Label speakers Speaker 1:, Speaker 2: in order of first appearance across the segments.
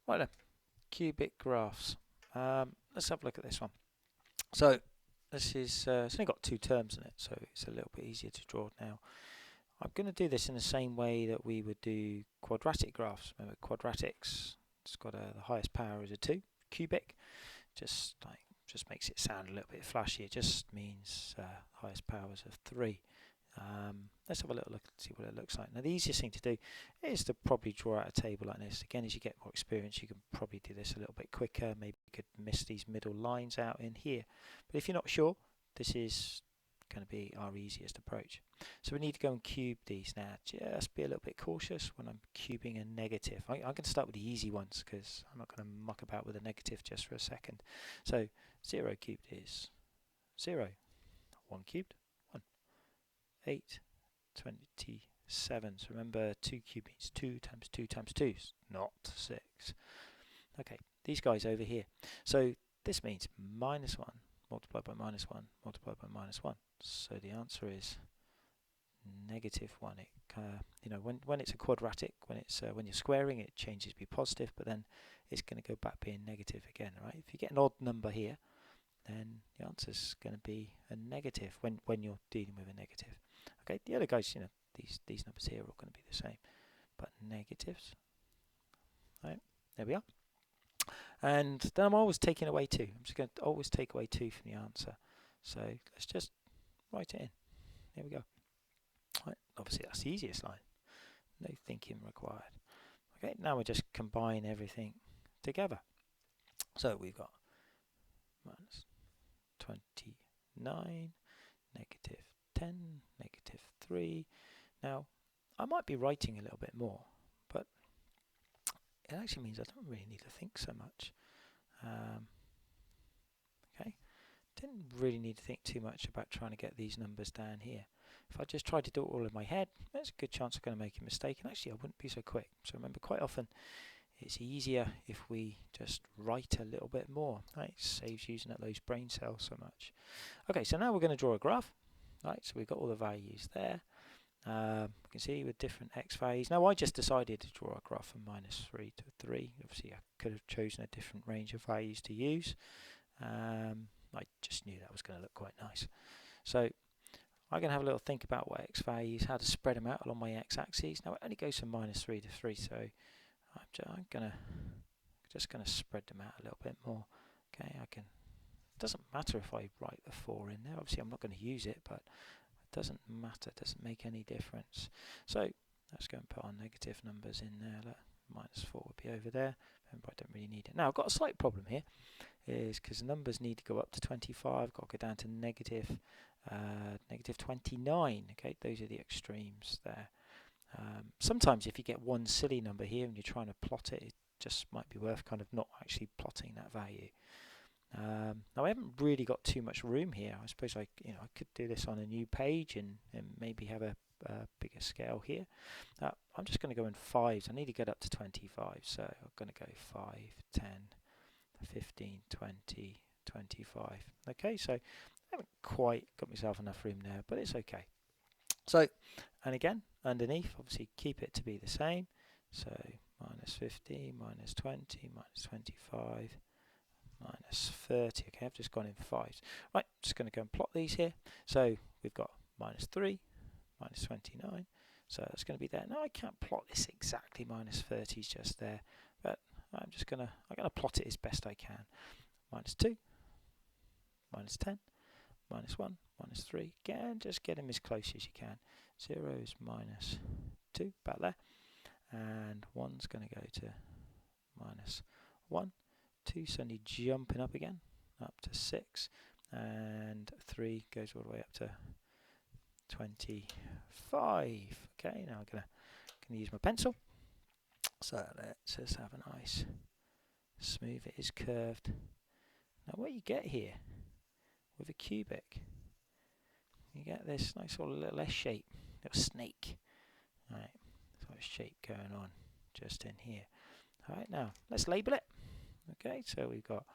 Speaker 1: Right then, cubic graphs. Let's have a look at this one. So this is it's only got two terms in it, so it's a little bit easier to draw now. I'm going to do this in the same way that we would do quadratic graphs. Remember, quadratics, it's got the highest power is a 2. Cubic just makes it sound a little bit flashy. It just means highest power is a 3. Let's have a little look and see what it looks like. Now the easiest thing to do is to probably draw out a table like this. Again, as you get more experience, you can probably do this a little bit quicker. Maybe you could miss these middle lines out in here. But if you're not sure, this is going to be our easiest approach. So we need to go and cube these now. Just be a little bit cautious when I'm cubing a negative. I'm going to start with the easy ones because I'm not going to muck about with a negative just for a second. So 0 cubed is 0. 1 cubed, 1. 8, 27. So remember 2 cubed means 2 times 2 times 2 is not 6. Okay, these guys over here. So this means minus 1 multiplied by minus 1 multiplied by minus 1. So the answer is negative 1. You know, when it's a quadratic, when you're squaring, it changes to be positive, but then it's going to go back being negative again, right? If you get an odd number here, then the answer is going to be a negative when you're dealing with a negative. Okay, the other guys, you know, these numbers here are all going to be the same, but negatives. Right, there we are. And then I'm always taking away 2. I'm just going to always take away 2 from the answer. So let's just write it in. Here we go. Right, obviously that's the easiest line. No thinking required. Okay, now we just combine everything together. So we've got minus 29, negative 10, negative 3. Now, I might be writing a little bit more, but it actually means I don't really need to think so much. Okay, didn't really need to think too much about trying to get these numbers down here. If I just tried to do it all in my head, there's a good chance I'm going to make a mistake, and actually I wouldn't be so quick. So remember, quite often it's easier if we just write a little bit more. Right, it saves using up those brain cells so much. Okay, so now we're going to draw a graph. Right, so we've got all the values there. You can see with different x values. Now I just decided to draw a graph from -3 to 3. Obviously I could have chosen a different range of values to use. I just knew that was going to look quite nice. So I'm going to have a little think about what x values, how to spread them out along my x-axis. Now it only goes from -3 to 3, so I'm just going to spread them out a little bit more. Okay, it doesn't matter if I write the 4 in there. Obviously I'm not going to use it, but it doesn't matter, it doesn't make any difference. So let's go and put our negative numbers in there. Look, -4 would be over there. Remember, I don't really need it. Now I've got a slight problem here, is because the numbers need to go up to 25. I've got to go down to negative 29. Okay, those are the extremes there. Sometimes if you get one silly number here and you're trying to plot it, it just might be worth kind of not actually plotting that value. Now I haven't really got too much room here. I suppose I could do this on a new page and maybe have a bigger scale here. I'm just going to go in 5s. I need to get up to 25, so I'm going to go 5, 10, 15, 20, 25. Okay, so I haven't quite got myself enough room there, but it's okay. So, and again, underneath, obviously keep it to be the same. So -50, -20, -25, -30. Okay, I've just gone in 5s. Right, just going to go and plot these here. So we've got -3, -29. So that's going to be there. Now I can't plot this exactly -30s just there, but I'm going to plot it as best I can. -2, -10, -1, -3. Again, just get them as close as you can. 0 is -2, about there, and 1's going to go to -1. 2 suddenly jumping up again, up to 6, and 3 goes all the way up to 25. Okay, now I'm going to use my pencil. So let's just have a nice smooth. It is curved. Now what you get here with a cubic, you get this nice sort of little S shape, little snake. Right, sort of shape going on just in here. Alright, now let's label it. Okay, so we've got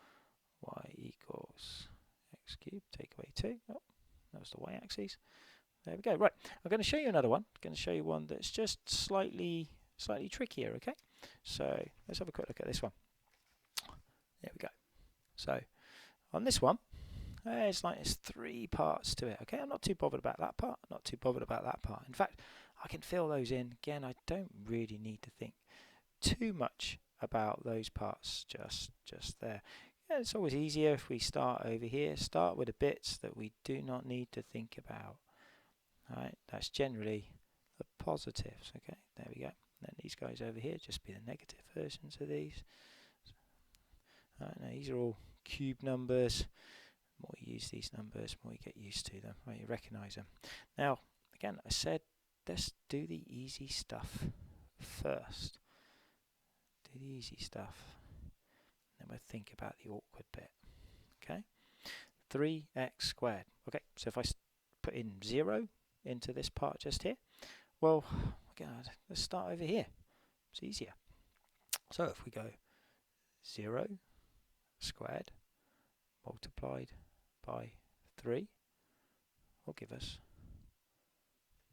Speaker 1: y equals x cubed, take away 2. Oh, that was the y-axis. There we go. Right, I'm going to show you another one. I'm going to show you one that's just slightly trickier, okay? So let's have a quick look at this one. There we go. So on this one, there's 3 parts to it. Okay, I'm not too bothered about that part. Not too bothered about that part. In fact, I can fill those in. Again, I don't really need to think too much about those parts just there. Yeah, it's always easier if we start over here. Start with the bits that we do not need to think about. Alright, that's generally the positives. Okay, there we go. And then these guys over here just be the negative versions of these. Alright, now these are all cube numbers. The more you use these numbers, the more you get used to them. Right, you recognise them. Now, again, I said let's do the easy stuff first. Do the easy stuff. Then we'll think about the awkward bit. Okay, 3x squared. Okay, so if I put in 0 into this part just here, well, let's start over here. It's easier. So if we go 0 squared multiplied by 3 will give us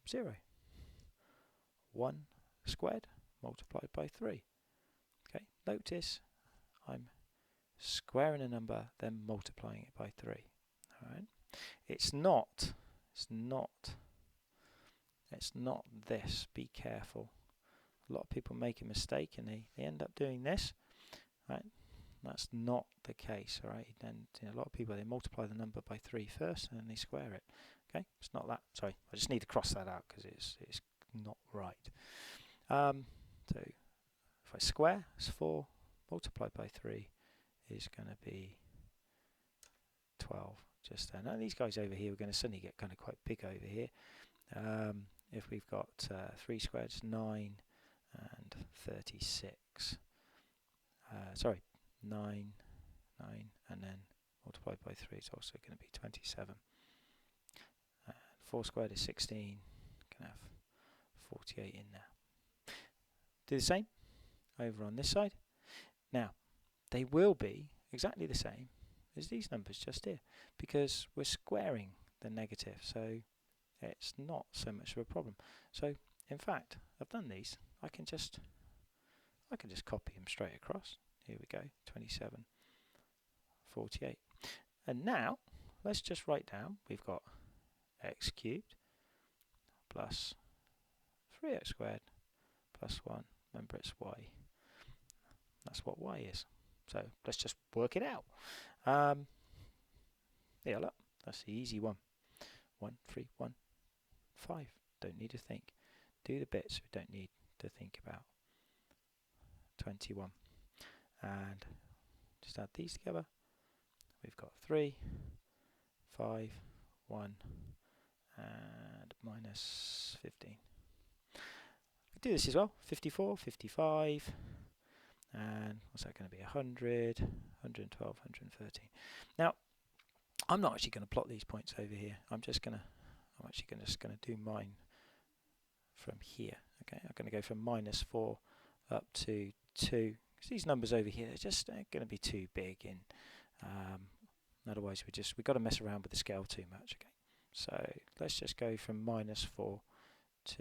Speaker 1: 0. 1 squared multiplied by 3. Okay, notice I'm squaring a number, then multiplying it by 3. Alright, it's not this. Be careful. A lot of people make a mistake and they end up doing this. Right? That's not the case. Alright, and a lot of people, they multiply the number by 3 first and then they square it. Okay, it's not that. Sorry, I just need to cross that out because it's not right. So if I square, it's 4 multiplied by 3 is going to be 12. Just there. Now these guys over here, we're going to suddenly get kind of quite big over here. If we've got 3 squared, it's 9 and 36. Sorry, 9, and then multiplied by 3 is also going to be 27. 4 squared is 16. Can have 48 in there. Do the same over on this side. Now, they will be exactly the same as these numbers just here because we're squaring the negative, so it's not so much of a problem. So, in fact, I've done these. I can just copy them straight across. Here we go, 27, 48. And now, let's just write down, we've got x cubed plus 3x squared plus 1. Remember, it's y. That's what y is. So let's just work it out. Yeah, look, that's the easy one. 1, 3, 1, 5. Don't need to think. Do the bits we don't need to think about. 21. And just add these together. We've got 3, 5, 1, and minus 15. We do this as well. 54, 55. And what's that going to be? 100, 112, 113. Now, I'm not actually going to plot these points over here. I'm actually just going to do mine from here. Okay, I'm going to go from minus 4 up to 2. Because these numbers over here, they're just going to be too big. Otherwise, we got to mess around with the scale too much. Okay, so let's just go from minus 4 to.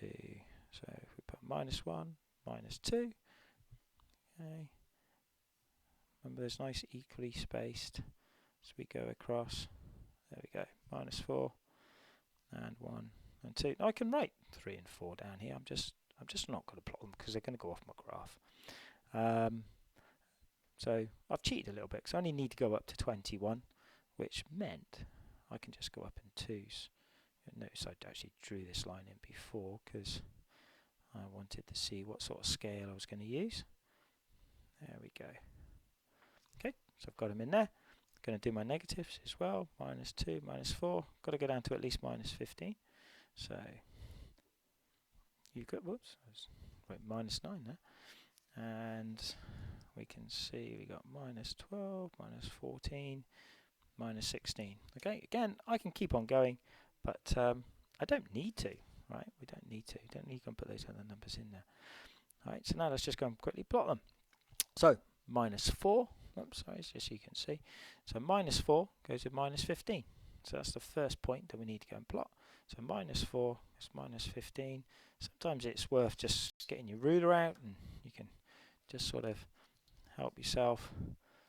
Speaker 1: So if we put minus 1, minus 2. Okay. Remember, there's nice equally spaced as we go across. There we go. Minus 4 and 1 and 2. Now I can write 3 and 4 down here. I'm just not going to plot them because they're going to go off my graph. So I've cheated a little bit because I only need to go up to 21, which meant I can just go up in 2s. You'll notice I actually drew this line in before because I wanted to see what sort of scale I was going to use. There we go. Okay, so I've got them in there. Going to do my negatives as well. Minus 2, minus 4. Got to go down to at least minus 15. So you've got, whoops, wait, minus 9 there. And we can see we got minus 12, minus 14, minus 16. Okay, again, I can keep on going, but I don't need to, right? We don't need to. Don't need to put those other numbers in there. All right, so now let's just go and quickly plot them. So minus 4, oops, sorry, just so you can see. So minus 4 goes with minus 15. So that's the first point that we need to go and plot. So minus 4 is minus 15. Sometimes it's worth just getting your ruler out and you can just sort of help yourself.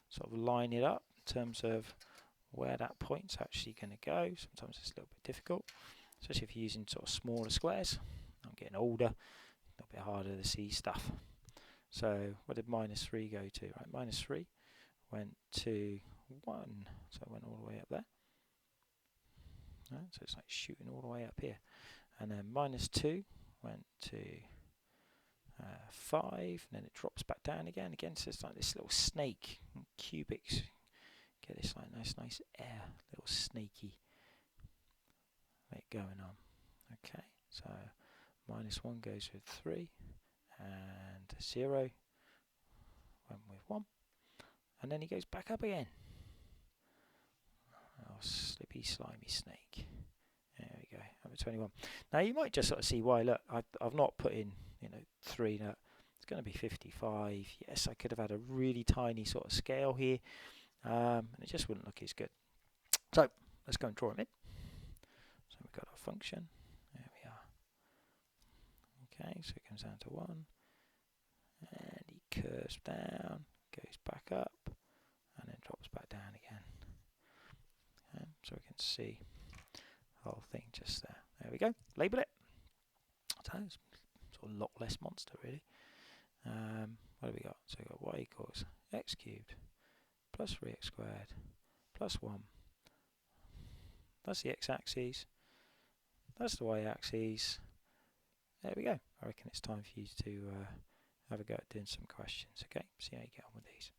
Speaker 1: sort of line it up in terms of where that point's actually going to go. Sometimes it's a little bit difficult, especially if you're using sort of smaller squares. I'm getting older, a little bit harder to see stuff. So where did -3 go to? Right, -3 went to 1, so it went all the way up there. Right, so it's like shooting all the way up here. And then -2 went to 5, and then it drops back down again. Again, so it's like this little snake. And cubics get this like nice air, little snaky bit going on. Okay, so -1 goes with 3, and 0 went with 1, and then he goes back up again. Oh, slippy, slimy snake. There we go, number 21. Now you might just sort of see why. Look, I've not put in 3. No, it's going to be 55. Yes, I could have had a really tiny sort of scale here, and it just wouldn't look as good. So let's go and draw him in. So we've got our function. There we are. Okay, so it comes down to 1, and he curves down, goes back up, and then drops back down again. Okay, so we can see the whole thing just there. There we go. Label it. So it's sort of Loch Ness monster, really. What have we got? So we've got y equals x cubed plus 3x squared plus 1. That's the x-axis. That's the y-axis. There we go. I reckon it's time for you to have a go at doing some questions. Okay, see how you get on with these.